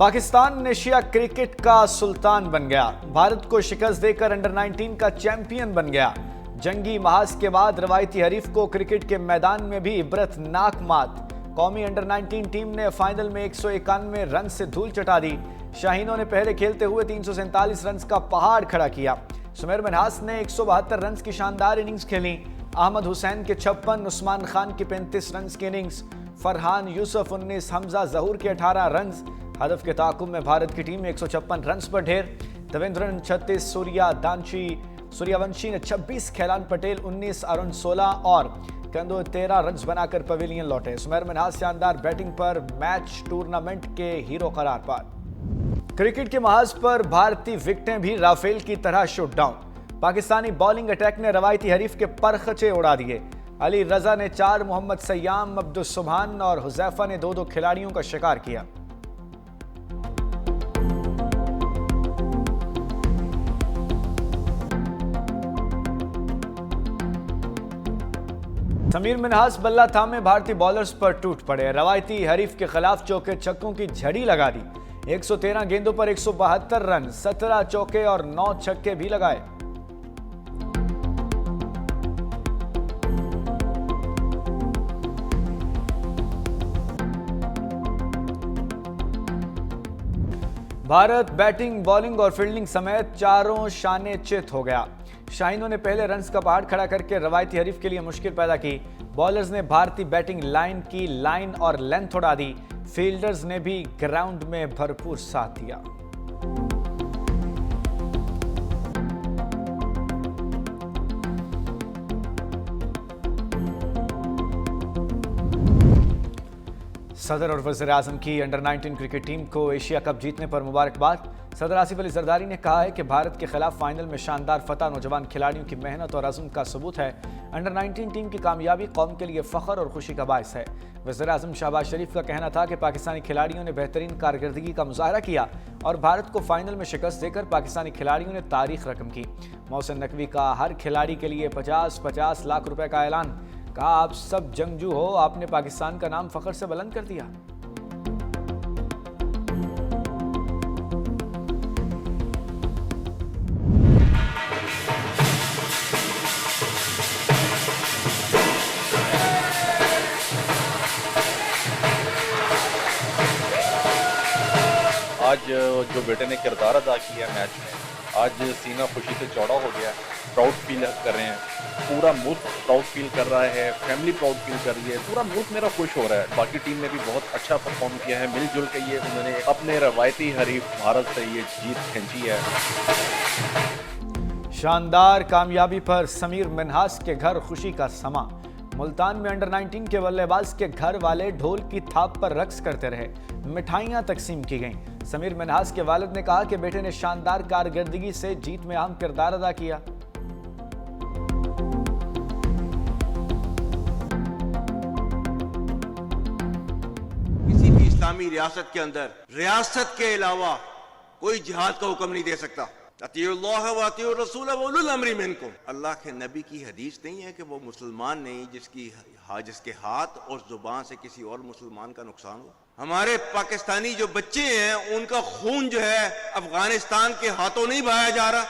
Pakistan Asia cricket का सुल्तान बन गया। भारत को शिकस्त देकर अंडर 19 का चैंपियन बन गया। जंगी महाज के बाद रवायती हरीफ को क्रिकेट के मैदान में भी इबरतनाक मात। कौमी अंडर 19 टीम ने फाइनल में 191 रन से धूल चटा दी। शाहीनों ने पहले खेलते हुए 347 रन का पहाड़ खड़ा किया। सुमेर मिन्हास ने 172 रन की शानदार इनिंग्स खेली। अहमद हुसैन के 56, उस्मान खान की 35 रन की इनिंग्स, फरहान यूसुफ 19, हमजा जहूर के 18 रन। हदफ के ताकुब में भारत की टीम 156 रन पर ढेर। देवेंद्रन 36, सूर्यवंशी ने 26, खैलान पटेल 19, अरुण 16 और कंदो 13 रन बनाकर पवेलियन लौटे। सुमेर मिन्हास शानदार बैटिंग पर मैच टूर्नामेंट के हीरो करार पाए। क्रिकेट के महाज पर भारतीय विकेटें भी राफेल की तरह shoot down. Pakistani bowling attack ने रवायती हरीफ के परखचे उड़ा दिए। अली रजा ने 4, मोहम्मद सयाम, अब्दुल सुभान और हुजैफा ने 2-2 खिलाड़ियों का शिकार किया। समीर मिन्हास बल्ला थामे भारतीय बॉलर्स पर टूट पड़े। रवायती हरीफ के खिलाफ चौके छक्कों की झड़ी लगा दी। 113 गेंदों पर 172 रन, 17 चौके और 9 छक्के भी लगाए। भारत बैटिंग, बॉलिंग और फील्डिंग समेत चारों शाने चित हो गया। शाहीनों ने पहले रन्स का पहाड़ खड़ा करके रवायती हरीफ के लिए मुश्किल पैदा की। बॉलर्स ने भारतीय बैटिंग लाइन की लाइन और लेंथ उड़ा दी। फील्डर्स ने भी ग्राउंड में भरपूर साथ दिया। सदर और वज़ीर आज़म की अंडर 19 क्रिकेट टीम को एशिया कप जीतने पर मुबारकबाद। सदर आसिफ अली जरदारी ने कहा है कि भारत के खिलाफ फाइनल में शानदार फतह नौजवान खिलाड़ियों की मेहनत और अज़्म का सबूत है। अंडर 19 टीम की कामयाबी कौम के लिए फ़ख्र और खुशी का बायस है। वज़ीर आज़म शहबाज शरीफ का कहना था कि पाकिस्तानी खिलाड़ियों ने बेहतरीन कारकर्दगी का मुजाहरा किया और भारत को फाइनल में शिकस्त देकर पाकिस्तानी खिलाड़ियों ने तारीख रकम की। मोहसिन नकवी का हर खिलाड़ी के लिए 50-50 लाख रुपए का ऐलान। कहा, आप सब जंगजू हो, आपने पाकिस्तान का नाम फ़ख्र से बुलंद कर दिया। आज जो बेटे ने किरदार अदा किया मैच में, आज सीना खुशी से चौड़ा हो गया। प्राउड फील कर रहे हैं, पूरा मुल्क प्राउड फील कर रहा है, फैमिली प्राउड फील कर रही है, पूरा मुल्क मेरा खुश हो रहा है। बाकी टीम ने भी बहुत अच्छा परफॉर्म किया है। मिलजुल के ये उन्होंने अपने रवायती हरीफ भारत से ये जीत खींची है। शानदार कामयाबी पर समीर मिन्हास के घर खुशी का समा। मुल्तान में अंडर 19 के बल्लेबाज के घर वाले ढोल की थाप पर रक्स करते रहे। मिठाइयां तकसीम की गईं। समीर मिन्हास के वालिद ने कहा कि बेटे ने शानदार कारकर्दगी से जीत में अहम किरदार अदा किया। किसी भी इस्लामी रियासत के अंदर रियासत के अलावा कोई जिहाद का हुक्म नहीं दे सकता। अतीउल्लाह व अतीउर रसूल व उलुल अम्री मिनकुम। अल्लाह के नबी की हदीस नहीं है कि वो मुसलमान नहीं जिसके हाथ और जुबान से किसी और मुसलमान का नुकसान हो। हमारे पाकिस्तानी जो बच्चे हैं उनका खून जो है अफगानिस्तान के हाथों नहीं बहाया जा रहा।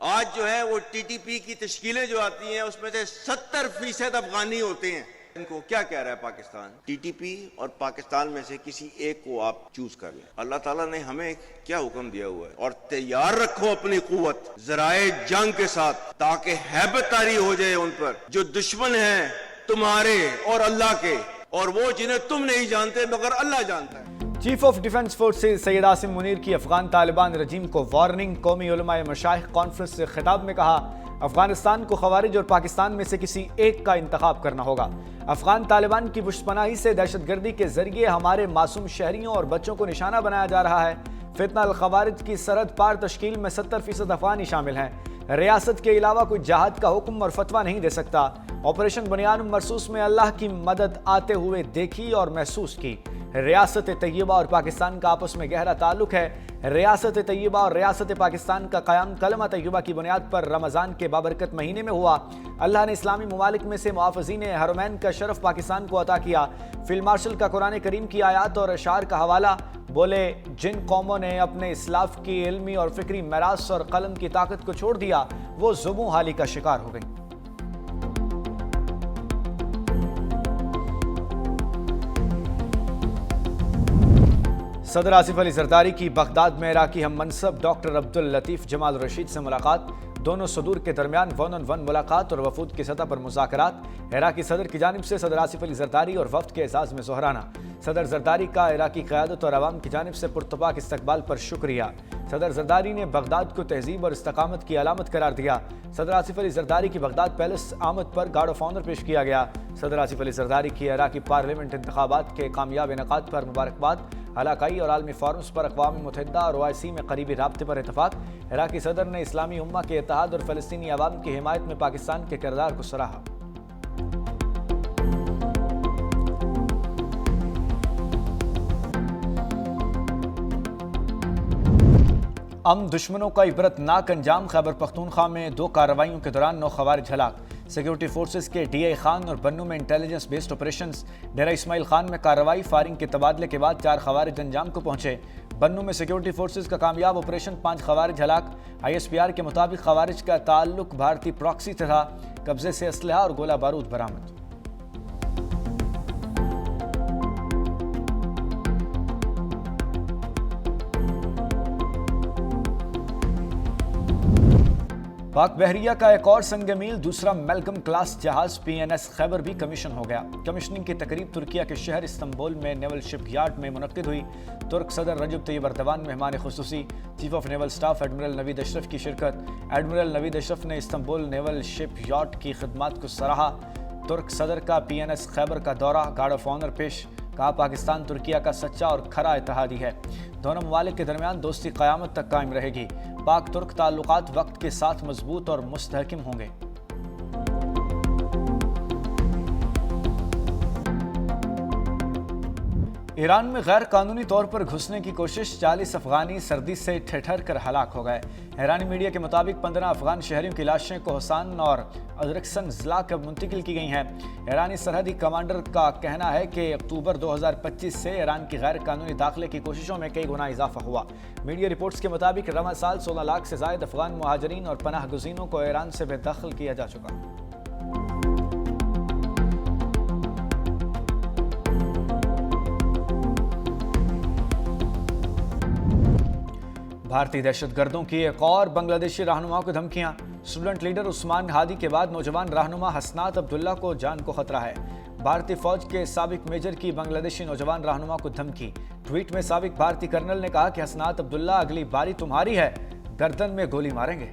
आज जो है वो टीटीपी की तश्कीलें जो आती हैं उसमें से 70% अफगानी होते हैं। इनको क्या कह रहा है पाकिस्तान? टीटीपी और पाकिस्तान में से किसी एक को आप चूज कर लें। अल्लाह ताला ने हमें क्या हुक्म दिया हुआ है, और तैयार रखो अपनी कुव्वत ज़राए जंग के साथ, ताकि हैबत तारी हो जाए उन पर जो दुश्मन हैं तुम्हारे और अल्लाह के, और वो जिन्हें तुम नहीं जानते मगर अल्लाह जानता है। Chief of defence forces Syed Asim Munir की अफगान तालिबान रजीम को वार्निंग। कौमी उलमाए मशाइख कॉन्फ्रेंस से खिताब में कहा, अफगानिस्तान को खवारिज और पाकिस्तान में से किसी एक का इंतखाब करना होगा। अफगान तालिबान की पुष्पनाही से दहशतगर्दी के जरिए हमारे मासूम शहरियों और बच्चों को निशाना बनाया जा रहा है। फितना अल खवारिज की सरहद पार तश्कील में 70% अफगानी शामिल हैं। रियासत के अलावा कोई जहाद का हुक्म और फतवा नहीं दे सकता। ऑपरेशन बुनियाद मरसूस में अल्लाह की मदद आते हुए देखी और महसूस की। रियासत तैयबा और पाकिस्तान का आपस में गहरा ताल्लुक है। रियासत तैयबा और रियासत पाकिस्तान का क़याम कलमा तैयबा की बुनियाद पर रमज़ान के बाबरकत महीने में हुआ। अल्लाह ने इस्लामी ममालिक में से मुआफ़ज़ीन हरमैन का शरफ पाकिस्तान को अता किया। फील्ड मार्शल का कुरान करीम की आयात और अशार का हवाला बोले, जिन कौमों ने अपने इस्लाफ की इल्मी और फिक्री मेरास और कलम की ताकत को छोड़ दिया, वो ज़ुबूं हाली का शिकार हो गई। सदर आसिफ अली जरदारी की बगदाद में इराकी हम मनसब डॉक्टर अब्दुल लतीफ जमाल रशीद से मुलाकात। दोनों सदूर के दरमियान 1-on-1 मुलाकात और वफूद की सतह पर मुज़ाकरात। इराकी सदर की जानिब से सदर आसिफ अली जरदारी और वफ्द के एजाज़ में जोहराना। सदर जरदारी का इराकी क़यादत और अवाम की जानिब से पुरतपाक इस्तकबाल पर शुक्रिया। सदर जरदारी ने बगदाद को तहजीब और इस्तकामत की अलामत करार दिया। सदर आसिफ अली जरदारी की बगदाद पैलेस आमद पर गार्ड ऑफ ऑनर पेश किया गया। सदर आसिफ अली जरदारी की इराकी पार्लियामेंट इंतखाबात के कामयाब इनेकाद पर मुबारकबाद। इलाकाई और आलमी फोरम्स पर अक़वाम मुत्तहिदा और OIC में करीबी राब्ते पर इतफाक़। इराकी सदर ने इस्लामी उम्मा के इत्तेहाद और फ़लस्तीनी अवाम की हिमायत में पाकिस्तान के किरदार को सराहा। दुश्मनों का इबरतनाक अंजाम। खैबर पख्तूनख्वा में 2 कार्रवाइयों के दौरान 9 खवारिज हलाक। सिक्योरिटी फोर्सेस के DI खान और बन्नू में इंटेलिजेंस बेस्ड ऑपरेशंस। डेरा इस्माइल खान में कार्रवाई, फायरिंग के तबादले के बाद 4 खवारिज अंजाम को पहुंचे। बन्नू में सिक्योरिटी फोर्सेस का कामयाब ऑपरेशन, 5 खवारिज हलाक। ISPR के मुताबिक खवारिज का ताल्लुक भारतीय प्रॉक्सी से था। कब्जे से असलहा और गोला बारूद बरामद। पाक बहरिया का एक और संगमील, दूसरा मेलकम क्लास जहाज PNS खैबर भी कमीशन हो गया। कमीशनिंग की तकरीब तुर्किया के शहर इस्तंबुल में नेवल शिप यार्ड में मुनक्किद हुई। तुर्क सदर रजब तैयब एर्दोगान मेहमान खुसूसी। Chief of naval staff admiral Naveed Ashraf की शिरकत। एडमिरल नवीद अशरफ ने इस्तंबुल नेवल शिप यार्ड की खिदमात को सराहा। तुर्क सदर का PNS खैबर का दौरा, गार्ड ऑफ ऑनर पेश। कहा, पाकिस्तान तुर्किया का सच्चा और खरा इत्तेहादी है। दोनों ममालिक के दरमियान दोस्ती क़यामत तक कायम रहेगी। पाक तुर्क ताल्लुकात वक्त के साथ मजबूत और मुस्तहकिम होंगे। ईरान में गैर कानूनी तौर पर घुसने की कोशिश, 40 अफगानी सर्दी से ठिठर कर हलाक हो गए। ईरानी मीडिया के मुताबिक 15 अफगान शहरियों की लाशें कोहसान और अजरकसन जिला में मुंतकिल की गई हैं। ईरानी सरहदी कमांडर का कहना है कि अक्टूबर 2025 से ईरान की गैर कानूनी दाखिले की कोशिशों में कई गुना इजाफा हुआ। मीडिया रिपोर्ट्स के मुताबिक रवा साल 16 लाख से जायद अफगान मुहाजिरीन और पनाह गुज़ीनों को ईरान से बेदखल किया जा चुका। भारतीय दहशतगर्दों की एक और बांग्लादेशी रहनुमा को धमकियां। स्टूडेंट लीडर उस्मान हादी के बाद नौजवान रहनुमा हसनात अब्दुल्ला को जान को खतरा है। भारतीय फौज के साबिक मेजर की बांग्लादेशी नौजवान रहनुमा को धमकी। ट्वीट में साबिक भारतीय कर्नल ने कहा कि हसनात अब्दुल्ला, अगली बारी तुम्हारी है, गर्दन में गोली मारेंगे।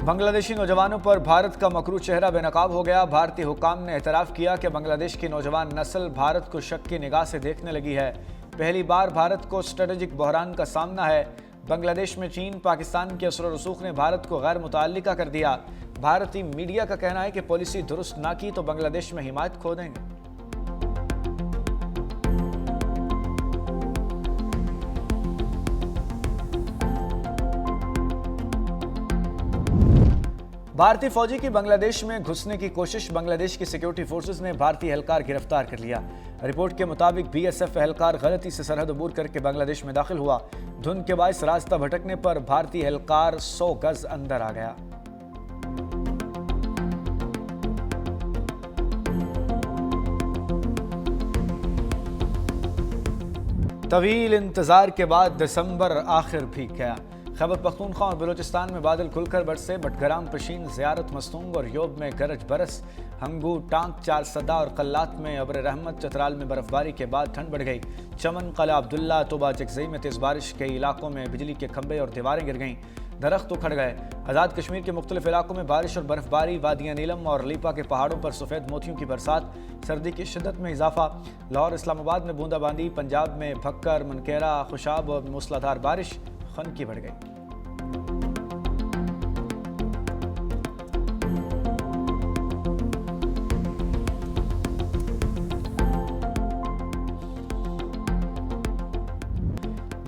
बांग्लादेशी नौजवानों पर भारत का मकरू चेहरा बेनकाब हो गया। भारतीय हुकाम ने एतराफ़ किया कि बांग्लादेश की नौजवान नस्ल भारत को शक की निगाह से देखने लगी है। पहली बार भारत को स्ट्रेटेजिक बहरान का सामना है। बांग्लादेश में चीन, पाकिस्तान के असर रसूख ने भारत को गैर मुतअल्लिका कर दिया। भारतीय मीडिया का कहना है कि पॉलिसी दुरुस्त ना की तो बांग्लादेश में हिमायत खो देंगे। भारतीय फौजी की बांग्लादेश में घुसने की कोशिश, बांग्लादेश की सिक्योरिटी फोर्सेस ने भारतीय एहलकार गिरफ्तार कर लिया। रिपोर्ट के मुताबिक BSF एहलकार गलती से सरहद अबूर करके बांग्लादेश में दाखिल हुआ। धुंध के बायस रास्ता भटकने पर भारतीय एहलकार 100 गज अंदर आ गया। तवील इंतजार के बाद दिसंबर आखिर भी गया। खैबर पख्तूनख्वा और बलूचिस्तान में बादल खुलकर बरसे। बटगराम, पशीन, ज़ियारत, मस्तूंग और योब में गरज बरस। हंगू, टांक, चार सदा और कल्लात में अबर रहमत। चतराल में बर्फबारी के बाद ठंड बढ़ गई। चमन, कला अब्दुल्ला, तोबा जगजई में तेज़ बारिश। कई इलाकों में बिजली के खंभे और दीवारें गिर गईं। दरख्त उखड़ गए। आज़ाद कश्मीर के मुख्तलिफ इलाकों में बारिश और बर्फबारी। वादियाँ नीलम और लीपा के पहाड़ों पर सफ़ेद मोतियों की बरसात। सर्दी की शिद्दत में इजाफा। लाहौर, इस्लामाबाद में बूंदाबांदी। पंजाब में भक्कर, मनकेरा, खुशाब और मूसलाधार बारिश। खनकी बढ़ गई।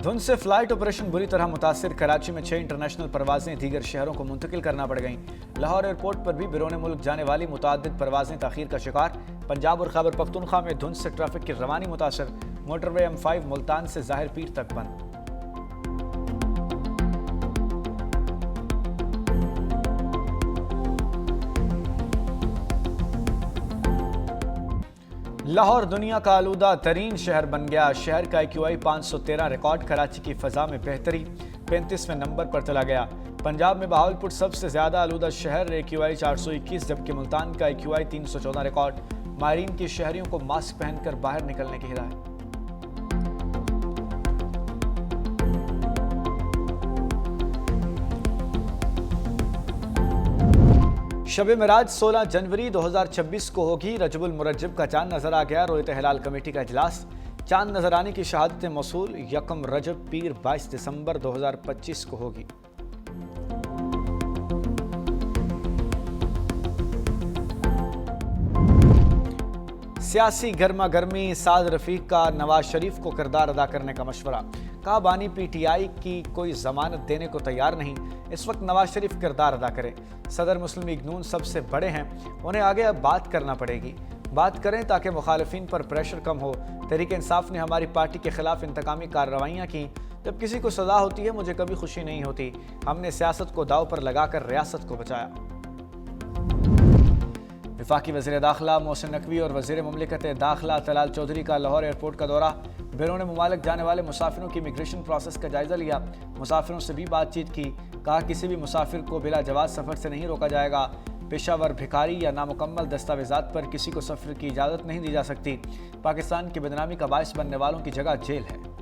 धुंध से फ्लाइट ऑपरेशन बुरी तरह मुतासिर। कराची में 6 इंटरनेशनल परवाजें दीगर शहरों को मुंतकिल करना पड़ गईं। लाहौर एयरपोर्ट पर भी बिरोने मुल्क जाने वाली मुतअद्दिद परवाजें ताखीर का शिकार। पंजाब और खैबर पख्तूनख्वा में धुंध से ट्रैफिक की रवानी मुतासर। मोटरवे M5 मुल्तान से ज़ाहिर पीर तक बंद। लाहौर दुनिया का आलूदा तरीन शहर बन गया। शहर का AQI 513 रिकॉर्ड। कराची की फ़ज़ा में बेहतरी 35वें नंबर पर चला गया। पंजाब में बहावलपुर सबसे ज़्यादा आलूदा शहर, AQI 421, जबकि मुल्तान का AQI 314 रिकॉर्ड। माहिरीन की शहरियों को मास्क पहनकर बाहर निकलने की हिदायत। शब मेराज 16 जनवरी 2026 को होगी। रजबुल मुरज्जब का चांद नजर आ गया। रोयत हिलाल कमेटी का इजलास। चांद नजर आने की शहादत मौसूल। यकम रजब पीर 22 दिसंबर 2025 को होगी। सियासी गर्मा गर्मी। साद रफीक का नवाज शरीफ को किरदार अदा करने का मशवरा। कहा बानी PTI की कोई जमानत देने को तैयार नहीं, इस वक्त नवाज शरीफ किरदार अदा करें। सदर मुस्लिम लीग नून सबसे बड़े हैं, उन्हें आगे अब बात करना पड़ेगी। बात करें ताकि मुखालिफिन पर प्रेशर कम हो। तहरीक इंसाफ ने हमारी पार्टी के खिलाफ इंतकामी कार्रवाइयाँ की। जब किसी को सजा होती है मुझे कभी खुशी नहीं होती। हमने सियासत को दाव पर लगाकर रियासत को बचाया। वफाकी वज़ीर दाखिला मोहसिन नकवी और वज़ीर मुमलिकत दाखिला तलाल चौधरी का लाहौर एयरपोर्ट का दौरा। बैरून मुमालिक जाने वाले मुसाफिरों की इमिग्रेशन प्रोसेस का जायजा लिया। मुसाफिरों से भी बातचीत की। कहा किसी भी मुसाफिर को बिला जवाज सफ़र से नहीं रोका जाएगा। पेशावर भिखारी या नामुकम्मल दस्तावेजात पर किसी को सफ़र की इजाज़त नहीं दी जा सकती। पाकिस्तान की बदनामी का बायस बनने वालों की जगह जेल है।